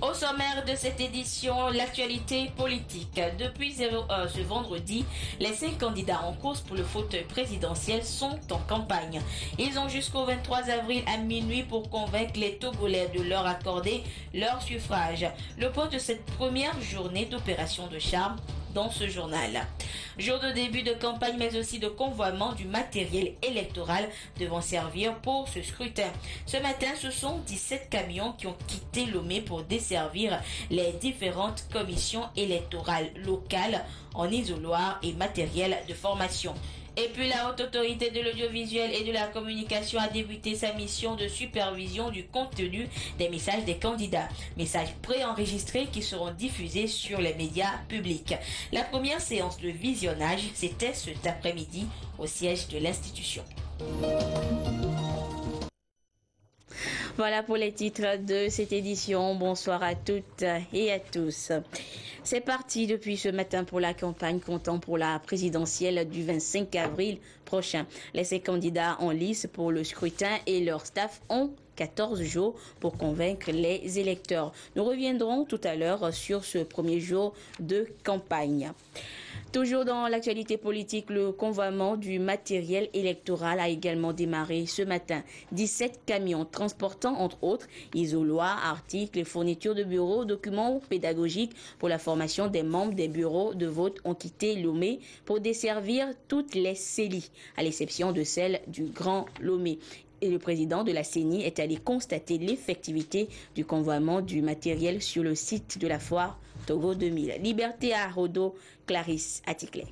Au sommaire de cette édition, l'actualité politique. Depuis ce vendredi, les 5 candidats en course pour le fauteuil présidentiel sont en campagne. Ils ont jusqu'au 23 avril à minuit pour convaincre les Togolais de leur accorder leur suffrage. Le point de cette première journée d'opération de charme dans ce journal. Jour de début de campagne, mais aussi de convoiement du matériel électoral devant servir pour ce scrutin. Ce matin, ce sont 17 camions qui ont quitté Lomé pour desservir les différentes commissions électorales locales en isoloir et matériel de formation. Et puis la Haute Autorité de l'Audiovisuel et de la Communication a débuté sa mission de supervision du contenu des messages des candidats. Messages préenregistrés qui seront diffusés sur les médias publics. La première séance de visionnage, c'était cet après-midi au siège de l'institution. Voilà pour les titres de cette édition. Bonsoir à toutes et à tous. C'est parti depuis ce matin pour la campagne comptant pour la présidentielle du 25 avril prochain. Les 5 candidats en lice pour le scrutin et leur staff ont 14 jours pour convaincre les électeurs. Nous reviendrons tout à l'heure sur ce premier jour de campagne. Toujours dans l'actualité politique, le convoiement du matériel électoral a également démarré ce matin. 17 camions transportant entre autres isoloirs, articles et fournitures de bureaux, documents pédagogiques pour la formation des membres des bureaux de vote ont quitté Lomé pour desservir toutes les CELI, à l'exception de celle du Grand Lomé. Et le président de la CENI est allé constater l'effectivité du convoiement du matériel sur le site de la foire Togo 2000. Liberté à Rodo, Clarisse Aticlé.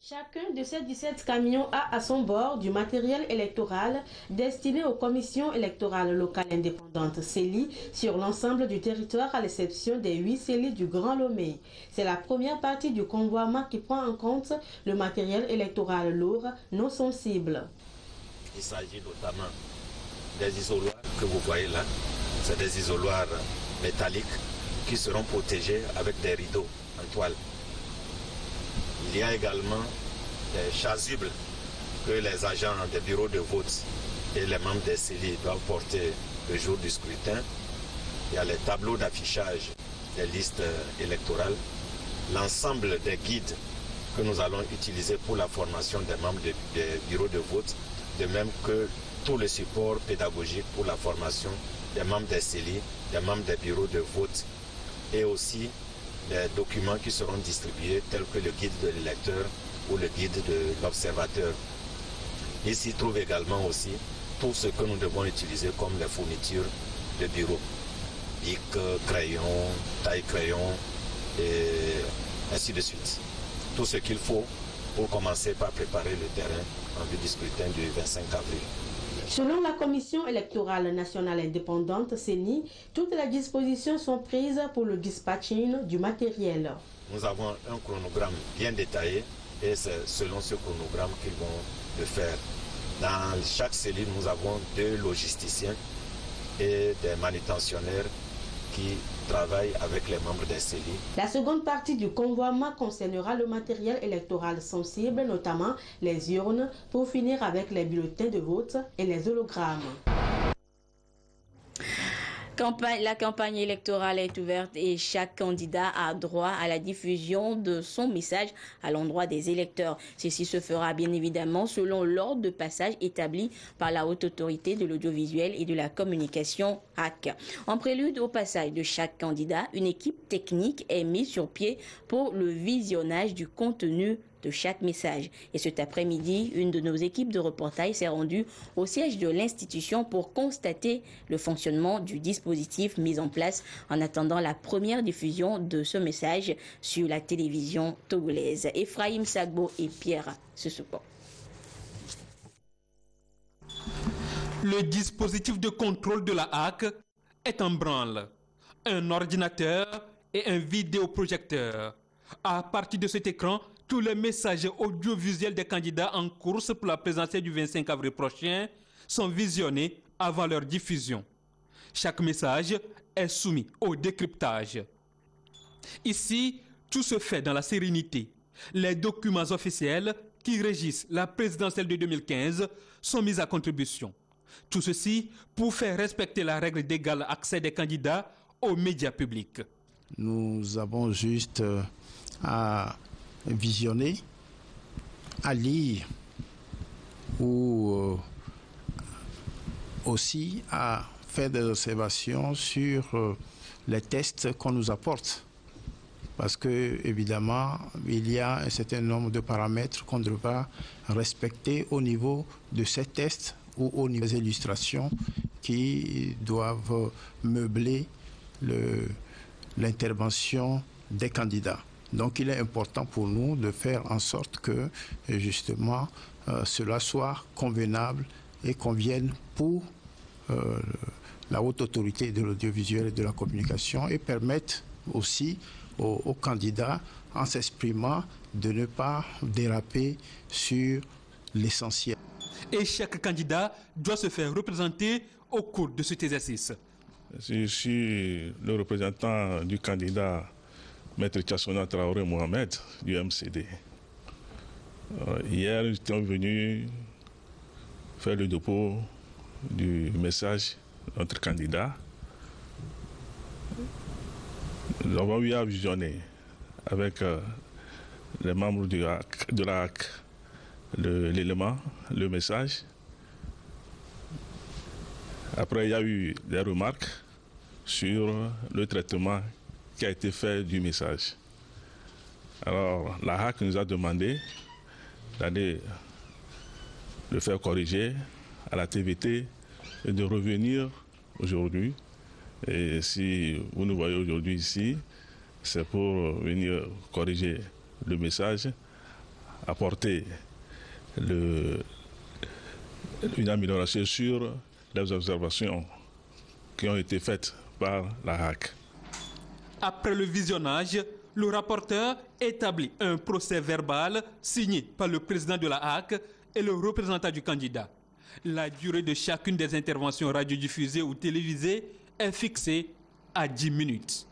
Chacun de ces 17 camions a à son bord du matériel électoral destiné aux commissions électorales locales indépendantes CELI sur l'ensemble du territoire à l'exception des 8 CELI du Grand Lomé. C'est la première partie du convoiement qui prend en compte le matériel électoral lourd non sensible. Il s'agit notamment des isoloirs que vous voyez là. C'est des isoloirs métalliques qui seront protégés avec des rideaux en toile. Il y a également des chasubles que les agents des bureaux de vote et les membres des CELI doivent porter le jour du scrutin. Il y a les tableaux d'affichage des listes électorales, l'ensemble des guides que nous allons utiliser pour la formation des membres des bureaux de vote, de même que tous les supports pédagogiques pour la formation des membres des CELI, des membres des bureaux de vote et aussi des documents qui seront distribués tels que le guide de l'électeur ou le guide de l'observateur. Ici trouve également aussi tout ce que nous devons utiliser comme les fournitures de bureau, bic, crayon, taille-crayon et ainsi de suite. Tout ce qu'il faut pour commencer par préparer le terrain en vue du scrutin du 25 avril. Selon la Commission électorale nationale indépendante CENI, toutes les dispositions sont prises pour le dispatching du matériel. Nous avons un chronogramme bien détaillé et c'est selon ce chronogramme qu'ils vont le faire. Dans chaque CELI, nous avons 2 logisticiens et des manutentionnaires qui travaillent avec les membres des CELI. La seconde partie du convoiement concernera le matériel électoral sensible, notamment les urnes, pour finir avec les bulletins de vote et les hologrammes. La campagne électorale est ouverte et chaque candidat a droit à la diffusion de son message à l'endroit des électeurs. Ceci se fera bien évidemment selon l'ordre de passage établi par la Haute Autorité de l'Audiovisuel et de la Communication HAC. En prélude au passage de chaque candidat, une équipe technique est mise sur pied pour le visionnage du contenu de chaque message. Et cet après-midi, une de nos équipes de reportage s'est rendue au siège de l'institution pour constater le fonctionnement du dispositif mis en place en attendant la première diffusion de ce message sur la télévision togolaise. Ephraim Sagbo et Pierre Sesoko. Le dispositif de contrôle de la HAC est en branle. Un ordinateur et un vidéoprojecteur. À partir de cet écran, tous les messages audiovisuels des candidats en course pour la présidentielle du 25 avril prochain sont visionnés avant leur diffusion. Chaque message est soumis au décryptage. Ici, tout se fait dans la sérénité. Les documents officiels qui régissent la présidentielle de 2015 sont mis à contribution. Tout ceci pour faire respecter la règle d'égal accès des candidats aux médias publics. Nous avons juste à visionner, à lire ou aussi à faire des observations sur les tests qu'on nous apporte. Parce que, évidemment, il y a un certain nombre de paramètres qu'on devra respecter au niveau de ces tests ou au niveau des illustrations qui doivent meubler l'intervention des candidats. Donc, il est important pour nous de faire en sorte que, justement, cela soit convenable et convienne pour la haute autorité de l'audiovisuel et de la communication et permette aussi aux candidats, en s'exprimant, de ne pas déraper sur l'essentiel. Et chaque candidat doit se faire représenter au cours de cet exercice. Je suis le représentant du candidat Maître Tchassona Traoré Mohamed du MCD. Hier, nous étions venus faire le dépôt du message de notre candidat. Nous avons eu à visionner avec les membres de la HAC l'élément, le message. Après, il y a eu des remarques sur le traitement qui a été fait du message. Alors, la HAC nous a demandé d'aller le faire corriger à la TVT et de revenir aujourd'hui. Et si vous nous voyez aujourd'hui ici, c'est pour venir corriger le message, apporter une amélioration sur les observations qui ont été faites par la HAC. Après le visionnage, le rapporteur établit un procès verbal signé par le président de la HAC et le représentant du candidat. La durée de chacune des interventions radiodiffusées ou télévisées est fixée à 10 minutes.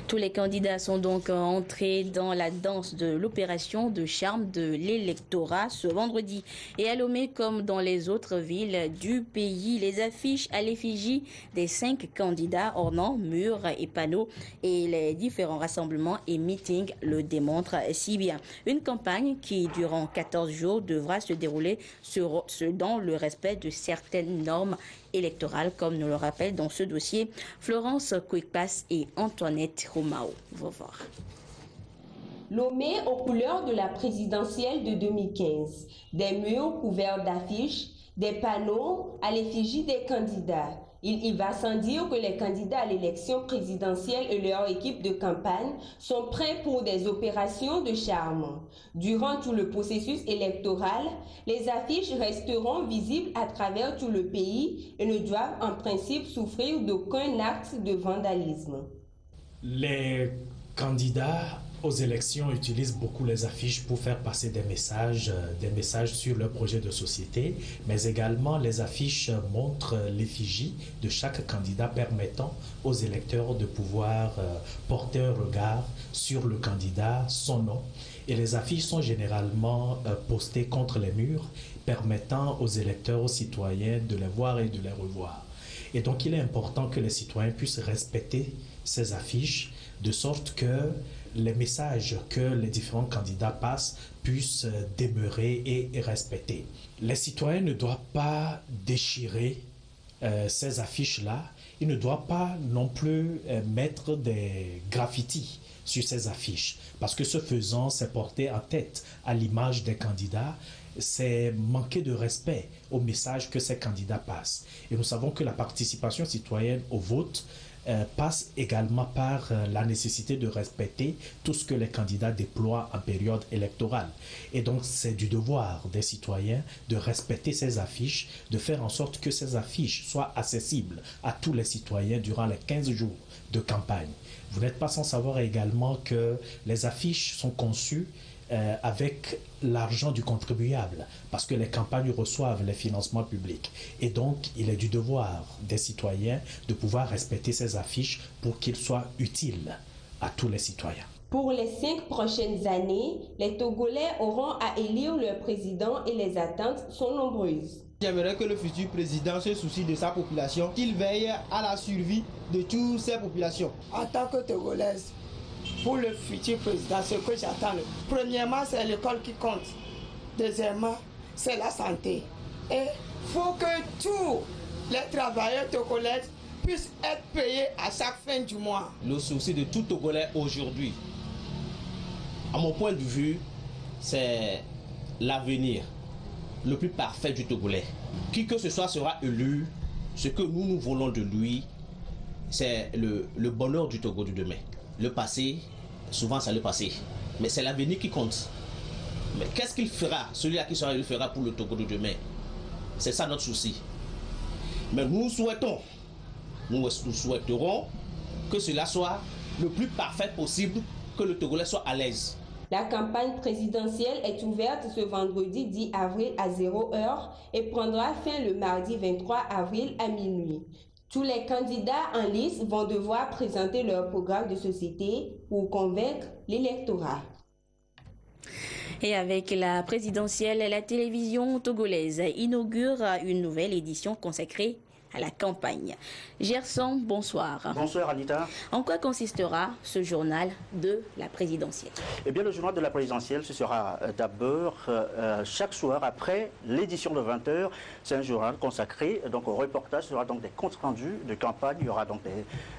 Tous les candidats sont donc entrés dans la danse de l'opération de charme de l'électorat ce vendredi. Et à Lomé, comme dans les autres villes du pays, les affiches à l'effigie des 5 candidats ornant murs et panneaux et les différents rassemblements et meetings le démontrent si bien. Une campagne qui, durant 14 jours, devra se dérouler dans le respect de certaines normes électorales, comme nous le rappellent dans ce dossier Florence Quickpass et Antoinette Romao. Voir. Lomé aux couleurs de la présidentielle de 2015. Des murs couverts d'affiches, des panneaux à l'effigie des candidats. Il y va sans dire que les candidats à l'élection présidentielle et leur équipe de campagne sont prêts pour des opérations de charme. Durant tout le processus électoral, les affiches resteront visibles à travers tout le pays et ne doivent en principe souffrir d'aucun acte de vandalisme. Les candidats aux élections utilisent beaucoup les affiches pour faire passer des messages sur leur projet de société, mais également les affiches montrent l'effigie de chaque candidat permettant aux électeurs de pouvoir porter un regard sur le candidat, son nom. Et les affiches sont généralement postées contre les murs, permettant aux électeurs, aux citoyens de les voir et de les revoir. Et donc il est important que les citoyens puissent respecter ces affiches de sorte que les messages que les différents candidats passent puissent demeurer et respecter. Les citoyens ne doivent pas déchirer ces affiches-là. Ils ne doivent pas non plus mettre des graffitis sur ces affiches. Parce que ce faisant, c'est porter en tête à l'image des candidats, c'est manquer de respect au message que ces candidats passent. Et nous savons que la participation citoyenne au vote passe également par la nécessité de respecter tout ce que les candidats déploient en période électorale. Et donc, c'est du devoir des citoyens de respecter ces affiches, de faire en sorte que ces affiches soient accessibles à tous les citoyens durant les 15 jours de campagne. Vous n'êtes pas sans savoir également que les affiches sont conçues avec l'argent du contribuable, parce que les campagnes reçoivent les financements publics. Et donc, il est du devoir des citoyens de pouvoir respecter ces affiches pour qu'ils soient utiles à tous les citoyens. Pour les 5 prochaines années, les Togolais auront à élire leur président et les attentes sont nombreuses. J'aimerais que le futur président se soucie de sa population, qu'il veille à la survie de toutes ces populations. En tant que Togolaise, pour le futur président, ce que j'attends, premièrement, c'est l'école qui compte. Deuxièmement, c'est la santé. Et il faut que tous les travailleurs togolais puissent être payés à chaque fin du mois. Le souci de tout Togolais aujourd'hui, à mon point de vue, c'est l'avenir le plus parfait du Togolais. Qui que ce soit sera élu, ce que nous voulons de lui, c'est le bonheur du Togo de demain. Le passé, souvent c'est le passé, mais c'est l'avenir qui compte. Mais qu'est-ce qu'il fera, celui-là qui sera élu fera pour le Togo de demain? C'est ça notre souci. Mais nous souhaiterons que cela soit le plus parfait possible, que le Togolais soit à l'aise. La campagne présidentielle est ouverte ce vendredi 10 avril à 0h et prendra fin le mardi 23 avril à minuit. Tous les candidats en liste vont devoir présenter leur programme de société pour convaincre l'électorat. Et avec la présidentielle, la télévision togolaise inaugure une nouvelle édition consacrée à la campagne. Gerson, bonsoir. Bonsoir Anita. En quoi consistera ce journal de la présidentielle? Eh bien, le journal de la présidentielle, ce sera d'abord chaque soir après l'édition de 20h. C'est un journal consacré donc, au reportage. Il y aura donc des comptes rendus de campagne, il y aura donc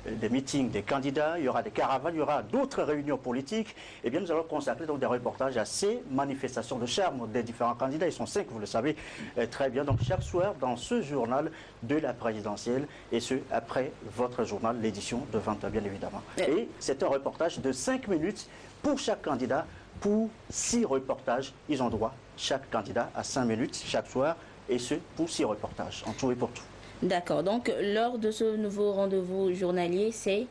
des meetings des candidats, il y aura des caravanes, il y aura d'autres réunions politiques. Eh bien, nous allons consacrer donc, des reportages à ces manifestations de charme des différents candidats. Ils sont 5, vous le savez très bien. Donc, chaque soir, dans ce journal de la présidentielle, et ce, après votre journal, l'édition de 20h, bien évidemment. Et c'est un reportage de 5 minutes pour chaque candidat. Pour 6 reportages, ils ont droit, chaque candidat, à 5 minutes chaque soir, et ce, pour 6 reportages, en tout et pour tout. D'accord, donc lors de ce nouveau rendez-vous journalier, c'est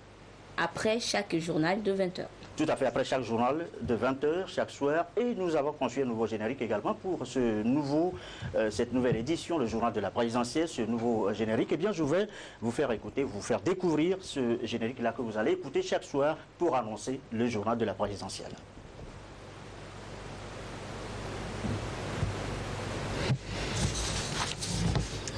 après chaque journal de 20h. Tout à fait, après chaque journal de 20h, chaque soir. Et nous avons construit un nouveau générique également pour cette nouvelle édition, le journal de la présidentielle, ce nouveau générique. Eh bien, je vais vous faire écouter, vous faire découvrir ce générique-là que vous allez écouter chaque soir pour annoncer le journal de la présidentielle.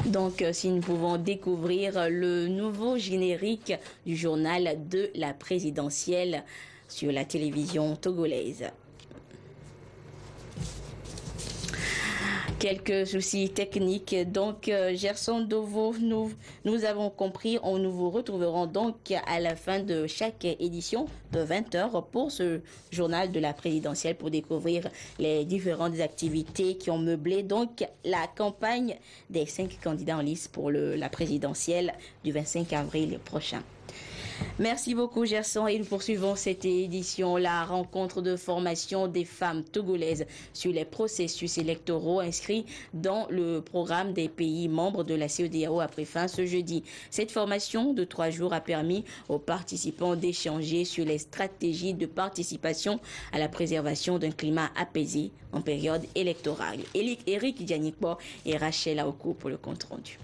Donc, si nous pouvons découvrir le nouveau générique du journal de la présidentielle sur la télévision togolaise. Quelques soucis techniques. Donc, Gerson Dovo, nous avons compris, nous vous retrouverons donc à la fin de chaque édition de 20h pour ce journal de la présidentielle pour découvrir les différentes activités qui ont meublé donc la campagne des 5 candidats en liste pour la présidentielle du 25 avril prochain. Merci beaucoup Gerson et nous poursuivons cette édition, la rencontre de formation des femmes togolaises sur les processus électoraux inscrits dans le programme des pays membres de la CEDEAO a pris fin ce jeudi. Cette formation de 3 jours a permis aux participants d'échanger sur les stratégies de participation à la préservation d'un climat apaisé en période électorale. Eric Dianikbo et Rachel Aokou pour le compte rendu.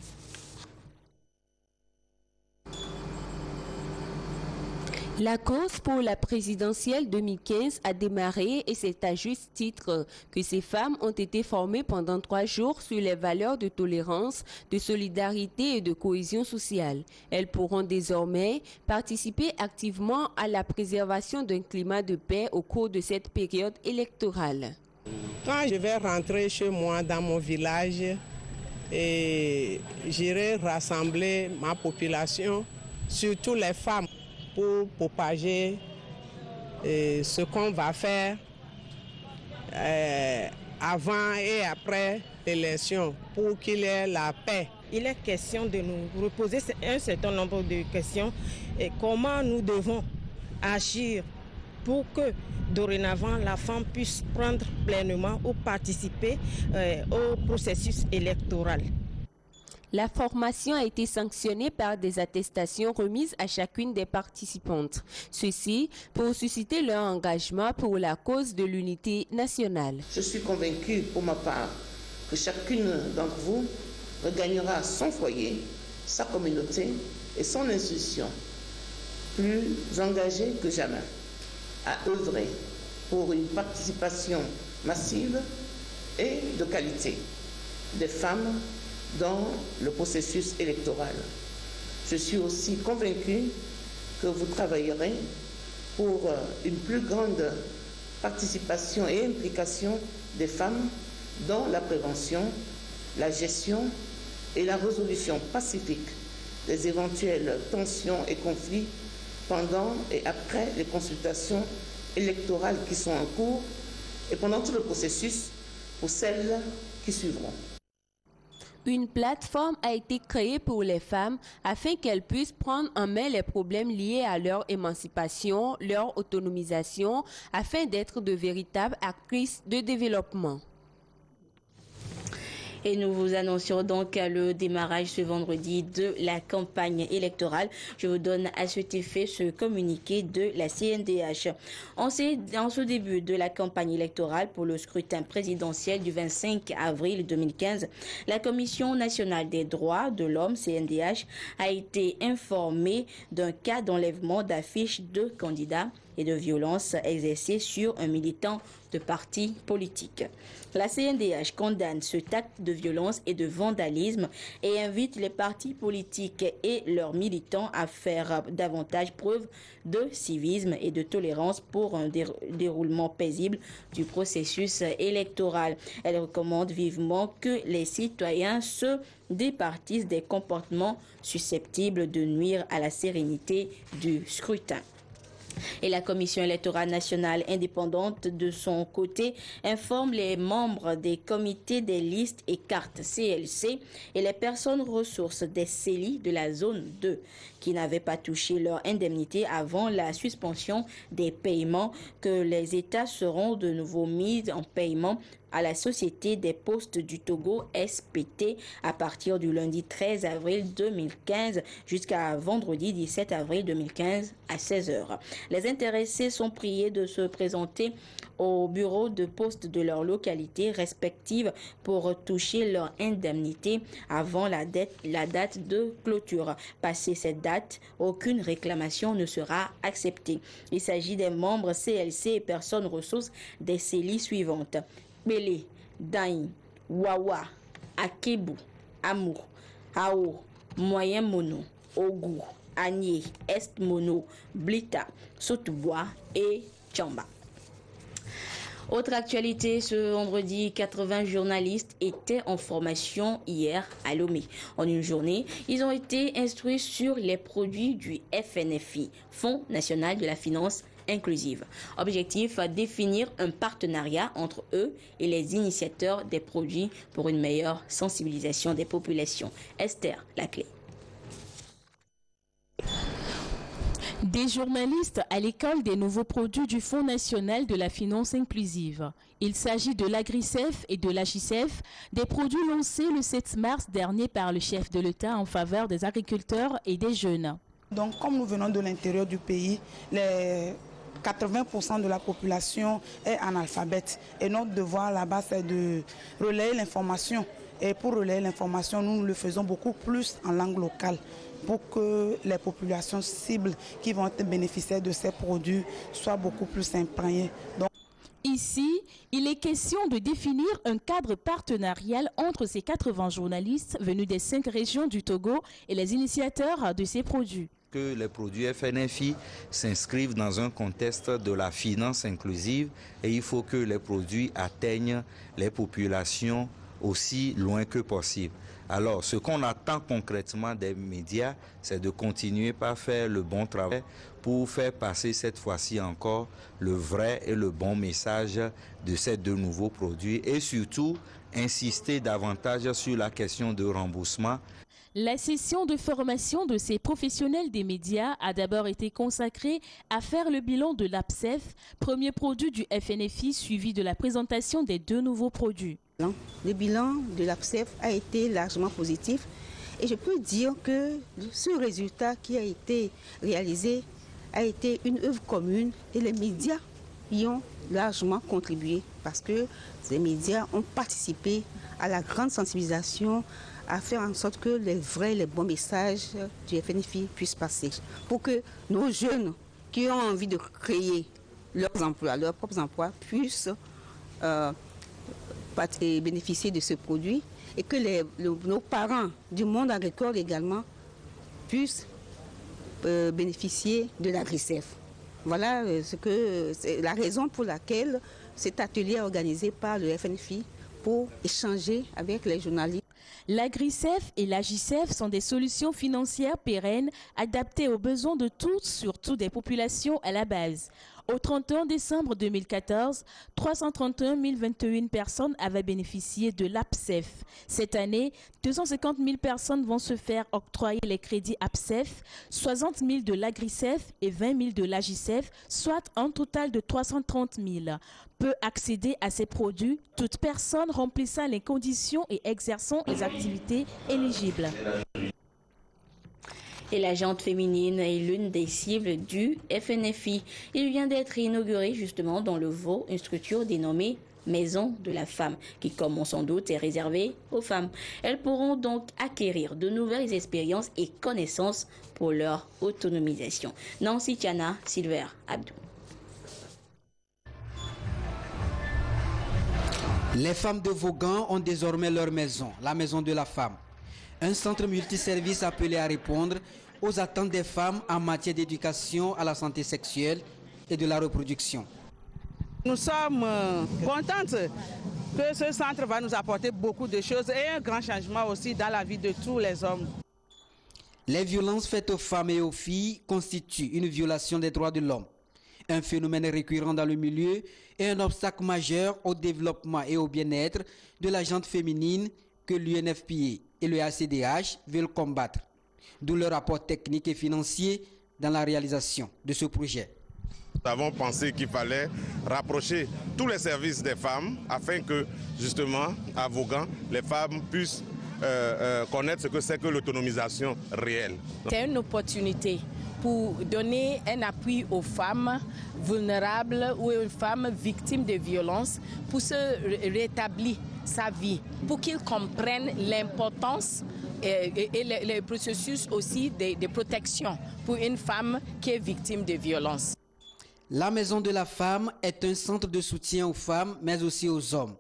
La course pour la présidentielle 2015 a démarré et c'est à juste titre que ces femmes ont été formées pendant 3 jours sur les valeurs de tolérance, de solidarité et de cohésion sociale. Elles pourront désormais participer activement à la préservation d'un climat de paix au cours de cette période électorale. Quand je vais rentrer chez moi dans mon village, j'irai rassembler ma population, surtout les femmes, pour propager ce qu'on va faire avant et après l'élection pour qu'il y ait la paix. Il est question de nous reposer un certain nombre de questions et comment nous devons agir pour que dorénavant la femme puisse prendre pleinement ou participer au processus électoral. La formation a été sanctionnée par des attestations remises à chacune des participantes. Ceci pour susciter leur engagement pour la cause de l'unité nationale. Je suis convaincue pour ma part que chacune d'entre vous regagnera son foyer, sa communauté et son institution, plus engagée que jamais. à œuvrer pour une participation massive et de qualité des femmes dans le processus électoral. Je suis aussi convaincue que vous travaillerez pour une plus grande participation et implication des femmes dans la prévention, la gestion et la résolution pacifique des éventuelles tensions et conflits pendant et après les consultations électorales qui sont en cours et pendant tout le processus pour celles qui suivront. Une plateforme a été créée pour les femmes afin qu'elles puissent prendre en main les problèmes liés à leur émancipation, leur autonomisation, afin d'être de véritables actrices de développement. Et nous vous annoncions donc le démarrage ce vendredi de la campagne électorale. Je vous donne à cet effet ce communiqué de la CNDH. En ce début de la campagne électorale pour le scrutin présidentiel du 25 avril 2015, la Commission nationale des droits de l'homme, CNDH, a été informée d'un cas d'enlèvement d'affiches de candidats et de violences exercées sur un militant de parti politique. La CNDH condamne cet acte de violence et de vandalisme et invite les partis politiques et leurs militants à faire davantage preuve de civisme et de tolérance pour un déroulement paisible du processus électoral. Elle recommande vivement que les citoyens se départissent des comportements susceptibles de nuire à la sérénité du scrutin. Et la Commission électorale nationale indépendante, de son côté, informe les membres des comités des listes et cartes CLC et les personnes ressources des CELI de la zone 2 qui n'avaient pas touché leur indemnité avant la suspension des paiements que les États seront de nouveau mis en paiement à la Société des Postes du Togo, SPT, à partir du lundi 13 avril 2015 jusqu'à vendredi 17 avril 2015 à 16h. Les intéressés sont priés de se présenter au bureau de poste de leur localité respective pour toucher leur indemnité avant la date de clôture. Passé cette date, aucune réclamation ne sera acceptée. Il s'agit des membres CLC et personnes ressources des CELI suivantes: Bélé, Daïn, Wawa, Akebu, Amour, Ao, Moyen Mono, Ogou, Agné, Est Mono, Blita, Sotubois et Tchamba. Autre actualité, ce vendredi, 80 journalistes étaient en formation hier à Lomé. En une journée, ils ont été instruits sur les produits du FNFI, Fonds national de la finance inclusive. Objectif, définir un partenariat entre eux et les initiateurs des produits pour une meilleure sensibilisation des populations. Esther Laclé. Des journalistes à l'école des nouveaux produits du Fonds national de la finance inclusive. Il s'agit de l'Agri-CEF et de l'AGICEF, des produits lancés le 7 mars dernier par le chef de l'État en faveur des agriculteurs et des jeunes. Donc, comme nous venons de l'intérieur du pays, les 80% de la population est analphabète. Et notre devoir là-bas, c'est de relayer l'information. Et pour relayer l'information, nous le faisons beaucoup plus en langue locale, pour que les populations cibles qui vont être bénéficiaires de ces produits soient beaucoup plus imprégnées. Donc, ici, il est question de définir un cadre partenarial entre ces 80 journalistes venus des 5 régions du Togo et les initiateurs de ces produits. Que les produits FNFI s'inscrivent dans un contexte de la finance inclusive et il faut que les produits atteignent les populations aussi loin que possible. Alors, ce qu'on attend concrètement des médias, c'est de continuer par faire le bon travail pour faire passer cette fois-ci encore le vrai et le bon message de ces deux nouveaux produits et surtout insister davantage sur la question de remboursement. La session de formation de ces professionnels des médias a d'abord été consacrée à faire le bilan de l'APSEF, premier produit du FNFI, suivi de la présentation des deux nouveaux produits. Le bilan de l'APSEF a été largement positif et je peux dire que ce résultat qui a été réalisé a été une œuvre commune et les médias y ont largement contribué parce que ces médias ont participé à la grande sensibilisation, à faire en sorte que les vrais, les bons messages du FNFI puissent passer. Pour que nos jeunes qui ont envie de créer leurs emplois, leurs propres emplois, puissent bénéficier de ce produit et que nos parents du monde agricole également puissent bénéficier de l'AgriSEF. Voilà c'est la raison pour laquelle cet atelier est organisé par le FNFI pour échanger avec les journalistes. L'AgriSEF et l'AGISEF sont des solutions financières pérennes adaptées aux besoins de tous, surtout des populations à la base. Au 31 décembre 2014, 331 021 personnes avaient bénéficié de l'APSEF. Cette année, 250 000 personnes vont se faire octroyer les crédits APSEF, 60 000 de l'AgriSEF et 20 000 de l'AGISEF, soit un total de 330 000. Peut accéder à ces produits toute personne remplissant les conditions et exerçant les activités éligibles. Et la jante féminine est l'une des cibles du FNFI. Il vient d'être inauguré justement dans le Vaud, une structure dénommée Maison de la Femme, qui, comme on s'en doute, est réservée aux femmes. Elles pourront donc acquérir de nouvelles expériences et connaissances pour leur autonomisation. Nancy Tiana, Silver Abdou. Les femmes de Vaughan ont désormais leur maison, la Maison de la Femme. Un centre multiservice appelé à répondre aux attentes des femmes en matière d'éducation à la santé sexuelle et de la reproduction. Nous sommes contentes que ce centre va nous apporter beaucoup de choses et un grand changement aussi dans la vie de tous les hommes. Les violences faites aux femmes et aux filles constituent une violation des droits de l'homme, un phénomène récurrent dans le milieu et un obstacle majeur au développement et au bien-être de la gente féminine que l'UNFPA et le ACDH veulent combattre, d'où leur apport technique et financier dans la réalisation de ce projet. Nous avons pensé qu'il fallait rapprocher tous les services des femmes afin que, justement, à Vaughan, les femmes puissent connaître ce que c'est que l'autonomisation réelle. C'est une opportunité pour donner un appui aux femmes vulnérables ou aux femmes victimes de violences pour se rétablir sa vie, pour qu'ils comprennent l'importance et le processus aussi de protection pour une femme qui est victime de violences. La Maison de la Femme est un centre de soutien aux femmes, mais aussi aux hommes.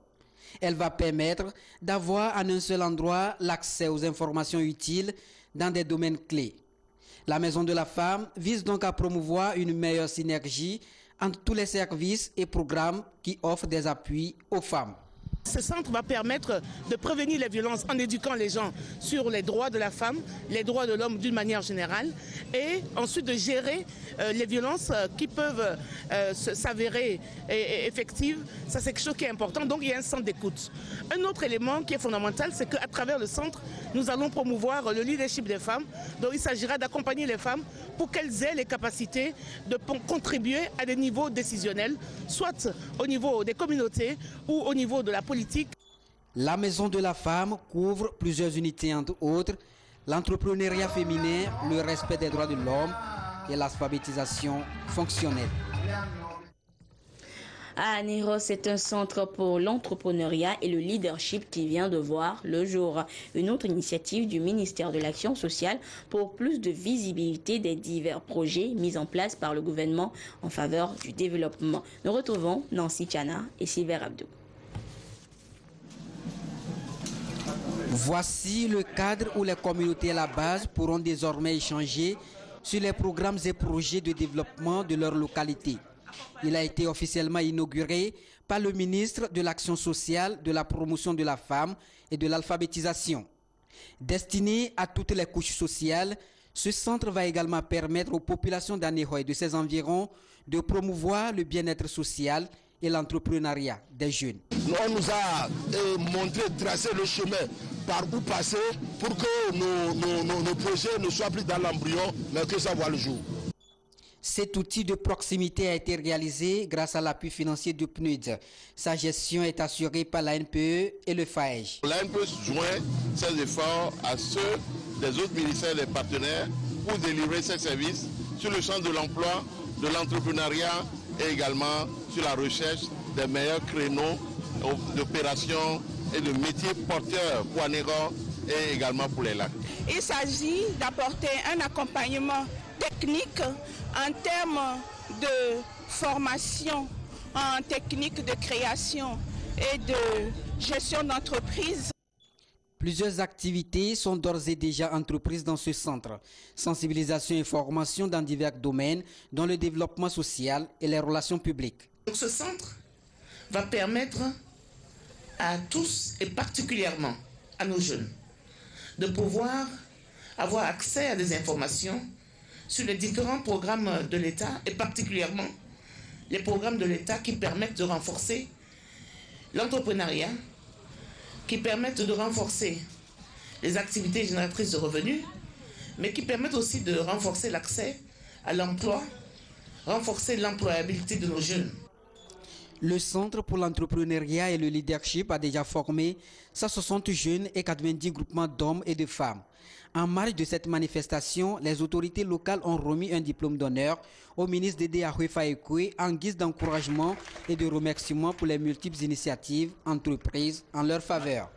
Elle va permettre d'avoir en un seul endroit l'accès aux informations utiles dans des domaines clés. La Maison de la Femme vise donc à promouvoir une meilleure synergie entre tous les services et programmes qui offrent des appuis aux femmes. Ce centre va permettre de prévenir les violences en éduquant les gens sur les droits de la femme, les droits de l'homme d'une manière générale, et ensuite de gérer les violences qui peuvent s'avérer effectives. Ça, c'est quelque chose qui est important. Donc, il y a un centre d'écoute. Un autre élément qui est fondamental, c'est qu'à travers le centre, nous allons promouvoir le leadership des femmes. Donc, il s'agira d'accompagner les femmes pour qu'elles aient les capacités de contribuer à des niveaux décisionnels, soit au niveau des communautés ou au niveau de la politique. La Maison de la Femme couvre plusieurs unités, entre autres l'entrepreneuriat féminin, le respect des droits de l'homme et l'alphabétisation fonctionnelle. À Anéros, c'est un centre pour l'entrepreneuriat et le leadership qui vient de voir le jour. Une autre initiative du ministère de l'Action sociale pour plus de visibilité des divers projets mis en place par le gouvernement en faveur du développement. Nous retrouvons Nancy Tiana et Silver Abdou. Voici le cadre où les communautés à la base pourront désormais échanger sur les programmes et projets de développement de leur localité. Il a été officiellement inauguré par le ministre de l'Action sociale, de la promotion de la femme et de l'alphabétisation. Destiné à toutes les couches sociales, ce centre va également permettre aux populations d'Anéros et de ses environs de promouvoir le bien-être social et l'entrepreneuriat des jeunes. On nous a montré, tracé le chemin par où passer pour que nos projets ne soient plus dans l'embryon, mais que ça voit le jour. Cet outil de proximité a été réalisé grâce à l'appui financier du PNUD. Sa gestion est assurée par la NPE et le FAEJ. La NPE joint ses efforts à ceux des autres ministères et des partenaires pour délivrer ces services sur le champ de l'emploi, de l'entrepreneuriat et également sur la recherche des meilleurs créneaux d'opérations et de métiers porteurs pour Anéros et également pour les lacs. Il s'agit d'apporter un accompagnement technique en termes de formation en technique de création et de gestion d'entreprise. Plusieurs activités sont d'ores et déjà entreprises dans ce centre. Sensibilisation et formation dans divers domaines, dont le développement social et les relations publiques. Donc ce centre va permettre à tous, et particulièrement à nos jeunes, de pouvoir avoir accès à des informations sur les différents programmes de l'État, et particulièrement les programmes de l'État qui permettent de renforcer l'entrepreneuriat, qui permettent de renforcer les activités génératrices de revenus, mais qui permettent aussi de renforcer l'accès à l'emploi, renforcer l'employabilité de nos jeunes. Le Centre pour l'entrepreneuriat et le leadership a déjà formé 160 jeunes et 90 groupements d'hommes et de femmes. En marge de cette manifestation, les autorités locales ont remis un diplôme d'honneur au ministre Dédé Ahoué-Faékoué en guise d'encouragement et de remerciement pour les multiples initiatives entreprises en leur faveur.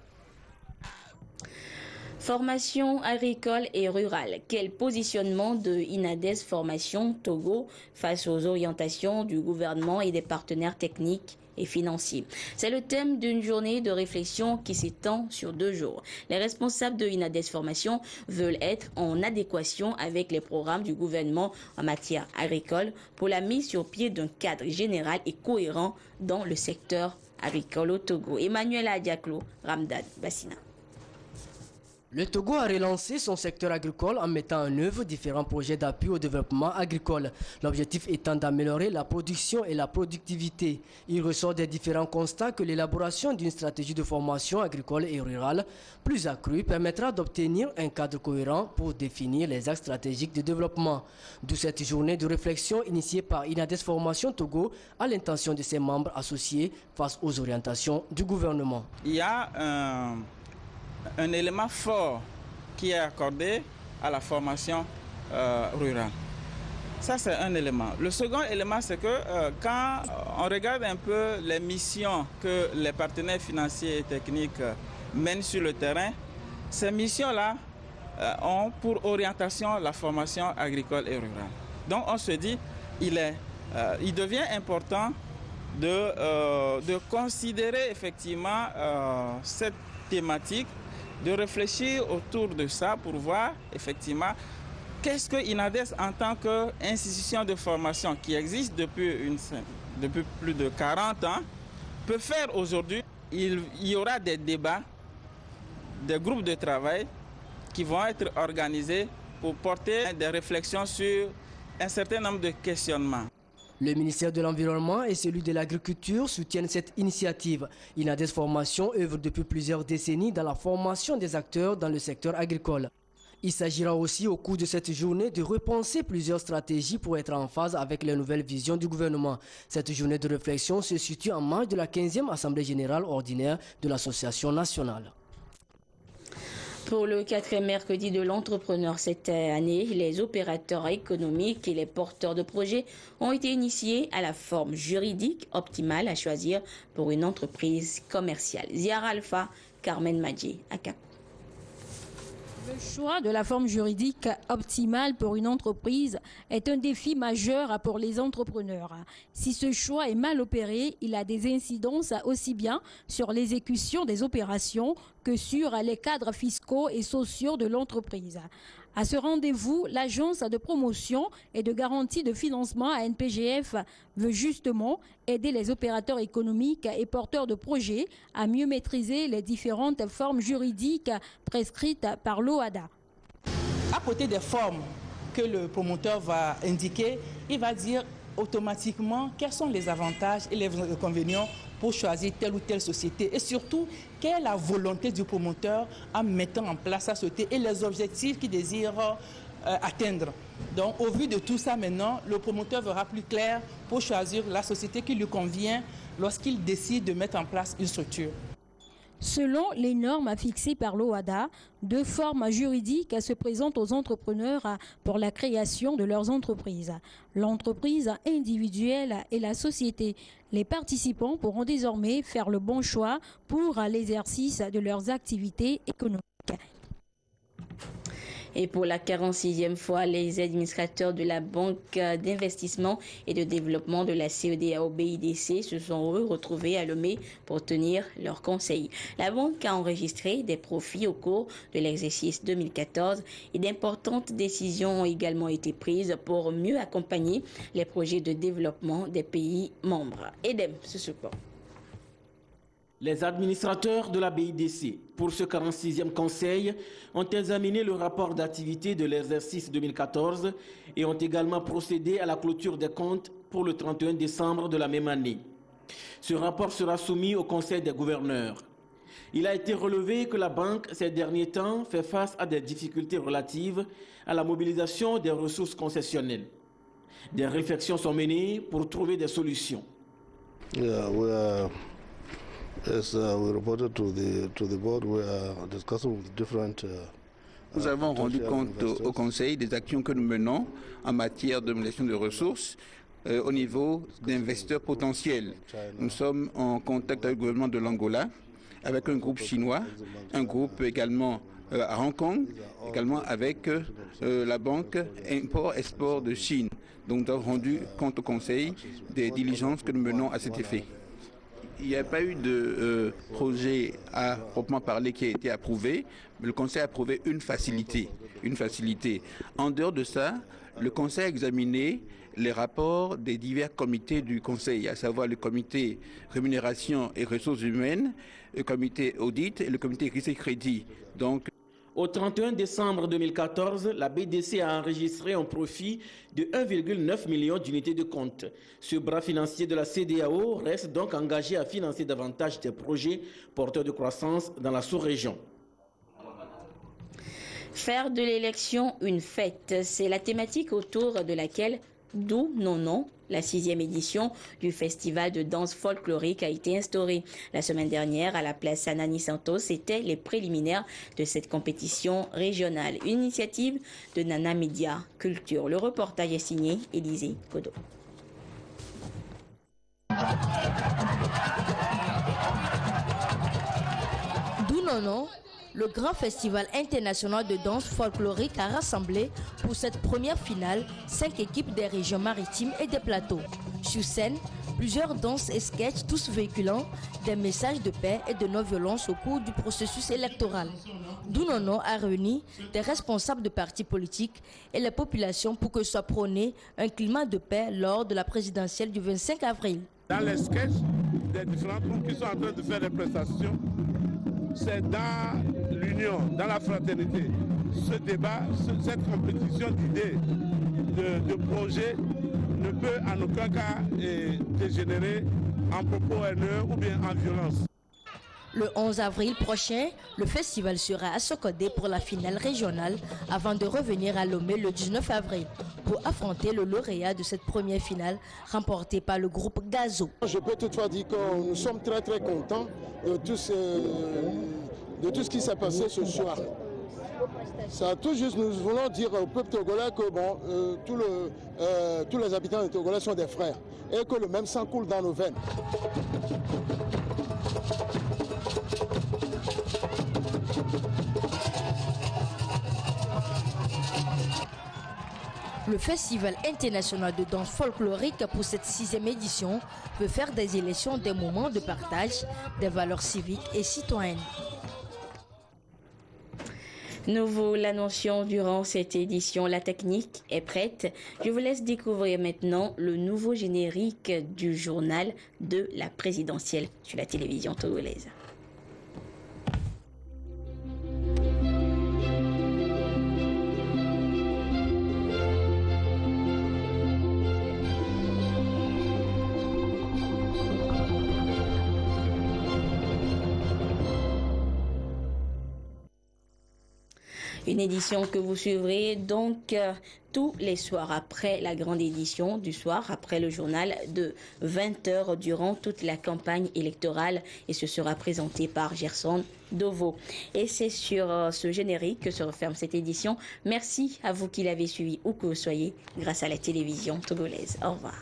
Formation agricole et rurale. Quel positionnement de INADES Formation Togo face aux orientations du gouvernement et des partenaires techniques et financiers? C'est le thème d'une journée de réflexion qui s'étend sur 2 jours. Les responsables de INADES Formation veulent être en adéquation avec les programmes du gouvernement en matière agricole pour la mise sur pied d'un cadre général et cohérent dans le secteur agricole au Togo. Emmanuel Adiaklo, Ramdan Bassina. Le Togo a relancé son secteur agricole en mettant en œuvre différents projets d'appui au développement agricole. L'objectif étant d'améliorer la production et la productivité. Il ressort des différents constats que l'élaboration d'une stratégie de formation agricole et rurale plus accrue permettra d'obtenir un cadre cohérent pour définir les axes stratégiques de développement. D'où cette journée de réflexion initiée par INADES Formation Togo à l'intention de ses membres associés face aux orientations du gouvernement. Il y a un élément fort qui est accordé à la formation rurale. Ça, c'est un élément. Le second élément, c'est que quand on regarde un peu les missions que les partenaires financiers et techniques mènent sur le terrain, ces missions-là ont pour orientation la formation agricole et rurale. Donc, on se dit, il devient important de considérer effectivement cette thématique, de réfléchir autour de ça pour voir effectivement qu'est-ce que INADES en tant qu'institution de formation qui existe depuis plus de 40 ans peut faire aujourd'hui. Il y aura des débats, des groupes de travail qui vont être organisés pour porter des réflexions sur un certain nombre de questionnements. Le ministère de l'Environnement et celui de l'Agriculture soutiennent cette initiative. INADES Formation œuvre depuis plusieurs décennies dans la formation des acteurs dans le secteur agricole. Il s'agira aussi au cours de cette journée de repenser plusieurs stratégies pour être en phase avec les nouvelles visions du gouvernement. Cette journée de réflexion se situe en marge de la 15e Assemblée générale ordinaire de l'Association nationale. Pour le 4e mercredi de l'entrepreneur cette année, les opérateurs économiques et les porteurs de projets ont été initiés à la forme juridique optimale à choisir pour une entreprise commerciale. Ziara Alpha, Carmen Madji, à Cap. Le choix de la forme juridique optimale pour une entreprise est un défi majeur pour les entrepreneurs. Si ce choix est mal opéré, il a des incidences aussi bien sur l'exécution des opérations que sur les cadres fiscaux et sociaux de l'entreprise. À ce rendez-vous, l'Agence de promotion et de garantie de financement ANPGF veut justement aider les opérateurs économiques et porteurs de projets à mieux maîtriser les différentes formes juridiques prescrites par l'OHADA. À côté des formes que le promoteur va indiquer, il va dire automatiquement quels sont les avantages et les inconvénients pour choisir telle ou telle société et surtout quelle est la volonté du promoteur en mettant en place sa société et les objectifs qu'il désire atteindre. Donc au vu de tout ça maintenant, le promoteur verra plus clair pour choisir la société qui lui convient lorsqu'il décide de mettre en place une structure. Selon les normes fixées par l'OHADA, 2 formes juridiques se présentent aux entrepreneurs pour la création de leurs entreprises. L'entreprise individuelle et la société. Les participants pourront désormais faire le bon choix pour l'exercice de leurs activités économiques. Et pour la 46e fois, les administrateurs de la Banque d'investissement et de développement de la CEDEAO BIDC se sont retrouvés à Lomé pour tenir leur conseil. La banque a enregistré des profits au cours de l'exercice 2014 et d'importantes décisions ont également été prises pour mieux accompagner les projets de développement des pays membres. Edem, ce support. Les administrateurs de la BIDC, pour ce 46e conseil, ont examiné le rapport d'activité de l'exercice 2014 et ont également procédé à la clôture des comptes pour le 31 décembre de la même année. Ce rapport sera soumis au Conseil des gouverneurs. Il a été relevé que la banque, ces derniers temps, fait face à des difficultés relatives à la mobilisation des ressources concessionnelles. Des réflexions sont menées pour trouver des solutions. As we reported to the board, we are discussing with different. Nous avons rendu compte au Conseil des actions que nous menons en matière de mobilisation de ressources au niveau d'investisseurs potentiels. Nous sommes en contact avec le gouvernement de l'Angola, avec un groupe chinois, un groupe également à Hong Kong, également avec la banque Import-Export de Chine. Donc nous avons rendu compte au Conseil des diligences que nous menons à cet effet. Il n'y a pas eu de projet à proprement parler qui a été approuvé, mais le Conseil a approuvé une facilité. En dehors de ça, le Conseil a examiné les rapports des divers comités du Conseil, à savoir le comité rémunération et ressources humaines, le comité audit et le comité risque et crédit. Donc, au 31 décembre 2014, la BDC a enregistré un profit de 1,9 million d'unités de compte. Ce bras financier de la CEDEAO reste donc engagé à financer davantage des projets porteurs de croissance dans la sous-région. Faire de l'élection une fête, c'est la thématique autour de laquelle Dou Nono, la 6e édition du festival de danse folklorique, a été instaurée. La semaine dernière, à la place Anani Santos, c'était les préliminaires de cette compétition régionale. Une initiative de Nana Media Culture. Le reportage est signé Élisée Kodo. Dou Nono, le grand festival international de danse folklorique, a rassemblé pour cette première finale 5 équipes des régions maritimes et des plateaux. Sur scène, plusieurs danses et sketchs, tous véhiculant des messages de paix et de non-violence au cours du processus électoral. Dou Nono a réuni des responsables de partis politiques et les populations pour que soit prôné un climat de paix lors de la présidentielle du 25 avril. Dans les sketchs des différents groupes qui sont en train de faire des prestations, c'est dans l'union, dans la fraternité. Ce débat, cette compétition d'idées, de projets ne peut en aucun cas dégénérer en propos haineux ou bien en violence. Le 11 avril prochain, le festival sera à Sokodé pour la finale régionale avant de revenir à Lomé le 19 avril pour affronter le lauréat de cette première finale remportée par le groupe Gazo. Je peux toutefois dire que nous sommes très contents de tout ce qui s'est passé ce soir. Ça, tout juste, nous voulons dire au peuple togolais que bon, tous les habitants du Togolais sont des frères et que le même sang coule dans nos veines. Le Festival international de danse folklorique pour cette 6e édition veut faire des élections des moments de partage, des valeurs civiques et citoyennes. Nous vous l'annoncions durant cette édition, la technique est prête. Je vous laisse découvrir maintenant le nouveau générique du journal de la présidentielle sur la télévision togolaise. Une édition que vous suivrez donc tous les soirs après la grande édition du soir, après le journal de 20h durant toute la campagne électorale et ce sera présenté par Gerson Dovo. Et c'est sur ce générique que se referme cette édition. Merci à vous qui l'avez suivi où que vous soyez grâce à la télévision togolaise. Au revoir.